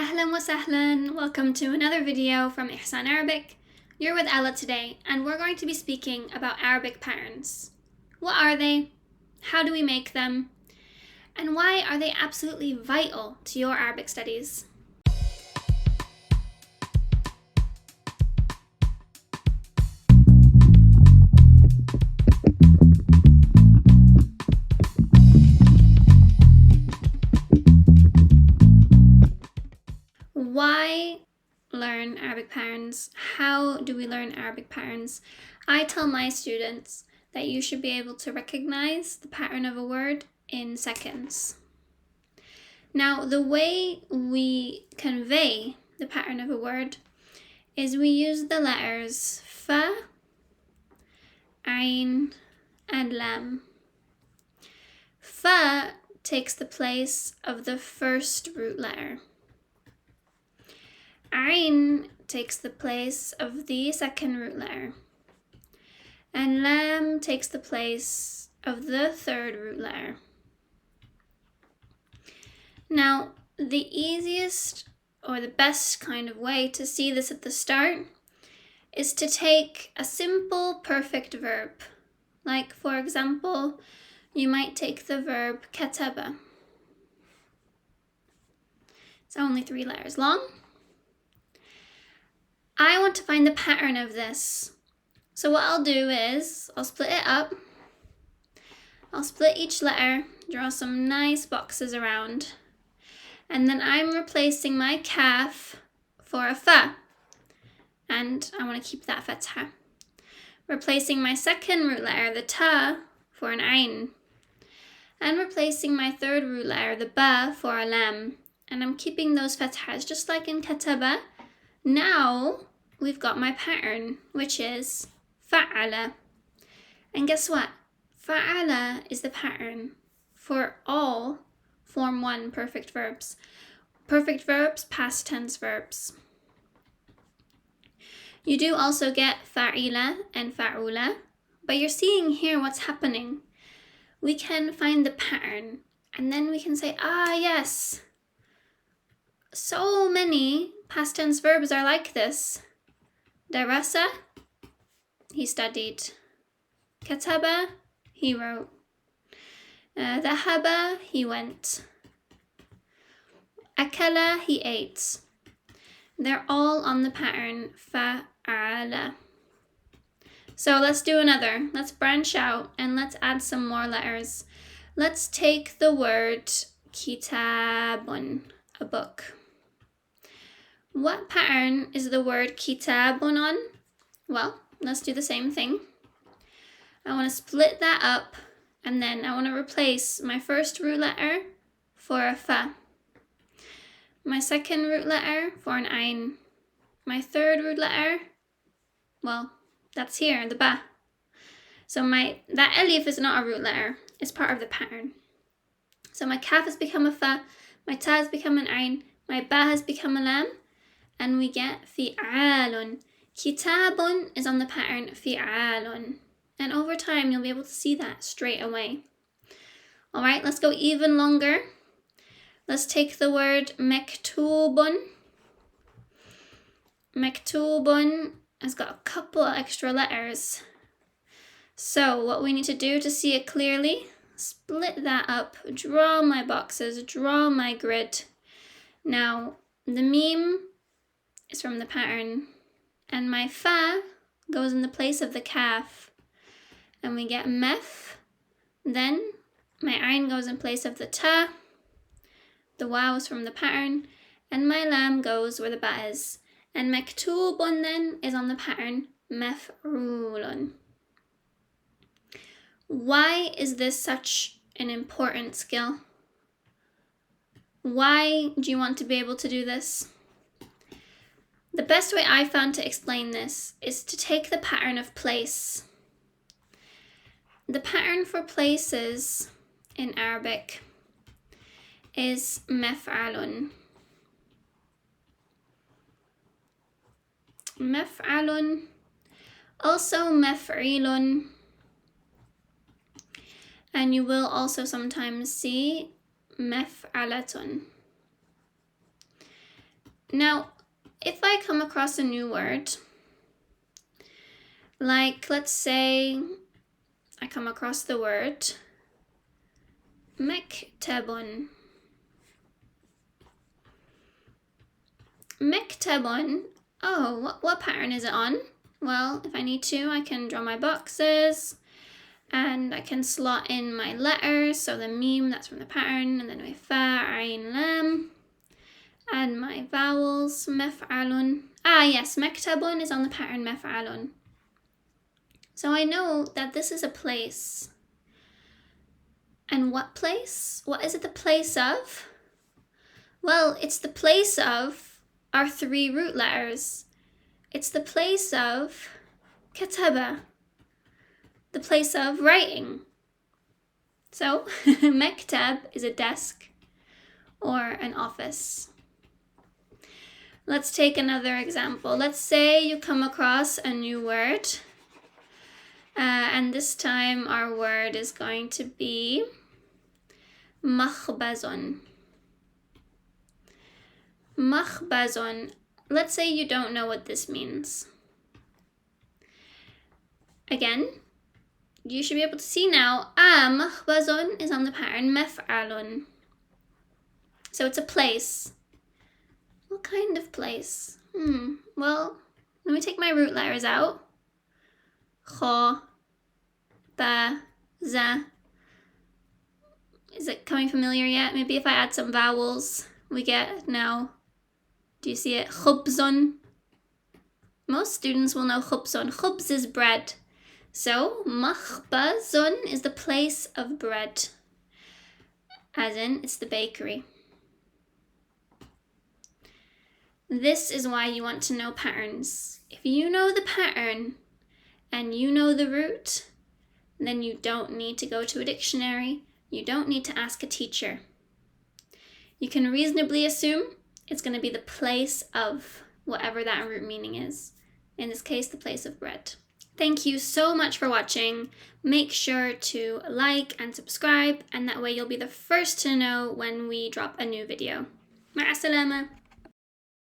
Ahlan wa sahlan, welcome to another video from Ihsan Arabic. You're with Ella today, and we're going to be speaking about Arabic patterns. What are they? How do we make them? And why are they absolutely vital to your Arabic studies? Why learn Arabic patterns? How do we learn Arabic patterns? I tell my students that you should be able to recognize the pattern of a word in seconds. Now, the way we convey the pattern of a word is we use the letters fa, ayn, and lam. Fa takes the place of the first root letter. Ayn takes the place of the second root letter. And lam takes the place of the third root letter. Now, the easiest or the best kind of way to see this at the start is to take a simple perfect verb. Like, for example, you might take the verb kataba. It's only 3 letters long. I want to find the pattern of this. So what I'll do is, I'll split it up. I'll split each letter, draw some nice boxes around. And then I'm replacing my kaf for a fa. And I want to keep that fatha. Replacing my second root letter, the ta, for an ayn. And replacing my third root letter, the ba, for a lam. And I'm keeping those fathas just like in kataba. Now we've got my pattern, which is fa'ala. And guess what? Fa'ala is the pattern for all Form 1 perfect verbs. Perfect verbs, past tense verbs. You do also get fa'ila and fa'ula, but you're seeing here what's happening. We can find the pattern, and then we can say, yes, so many past tense verbs are like this. Darasa, he studied. Kataba, he wrote. Dhahaba, he went. Akala, he ate. They're all on the pattern fa'ala. So let's do another. Let's branch out and let's add some more letters. Let's take the word kitabun, a book. What pattern is the word kitabun on? Well, let's do the same thing. I want to split that up, and then I want to replace my first root letter for a fa. My second root letter for an ayn. My third root letter, well, that's here, the ba. So that alif is not a root letter. It's part of the pattern. So my kaf has become a fa, my ta has become an ayn, my ba has become a lam, and we get fi'alun. Kitabun is on the pattern fi'alun. And over time, you'll be able to see that straight away. All right, let's go even longer. Let's take the word mektubun. Mektubun has got a couple of extra letters. So what we need to do to see it clearly, split that up, draw my boxes, draw my grid. Now, the meme is from the pattern, and my fa goes in the place of the kaf, and we get mef. Then my ayn goes in place of the ta, the waw is from the pattern, and my lam goes where the ba is, and mektubun then is on the pattern mef'ulun. Why is this such an important skill? Why do you want to be able to do this? The best way I found to explain this is to take the pattern of place. The pattern for places in Arabic is mef'alun. Mef'alun, also mef'ilun, and you will also sometimes see mef'alatun. Now, if I come across a new word, like let's say I come across the word مكتب. مكتب. Oh, what pattern is it on? Well, if I need to, I can draw my boxes and I can slot in my letters. So the meme, that's from the pattern, and then my fa, ayn, lam, and my vowels, mef'alun. Ah, yes, مكتب is on the pattern mef'alun. So I know that this is a place. And what place? What is it the place of? Well, it's the place of our 3 root letters. It's the place of kataba, the place of writing. So, mektab is a desk or an office. Let's take another example. Let's say you come across a new word. And this time our word is going to be makhbazun. Makhbazun. Let's say you don't know what this means. Again, you should be able to see now, makhbazun is on the pattern mef'alun. So it's a place. What kind of place? Well, let me take my root letters out. Kha, ba, za. Is it coming familiar yet? Maybe if I add some vowels, we get now. Do you see it? Khubzun. Most students will know khubzun. Khubz is bread. So, makhbazun is the place of bread. As in, it's the bakery. This is why you want to know patterns. If you know the pattern and you know the root, then you don't need to go to a dictionary. You don't need to ask a teacher. You can reasonably assume it's going to be the place of whatever that root meaning is. In this case, the place of bread. Thank you so much for watching. Make sure to like and subscribe, and that way you'll be the first to know when we drop a new video. Ma'as salama.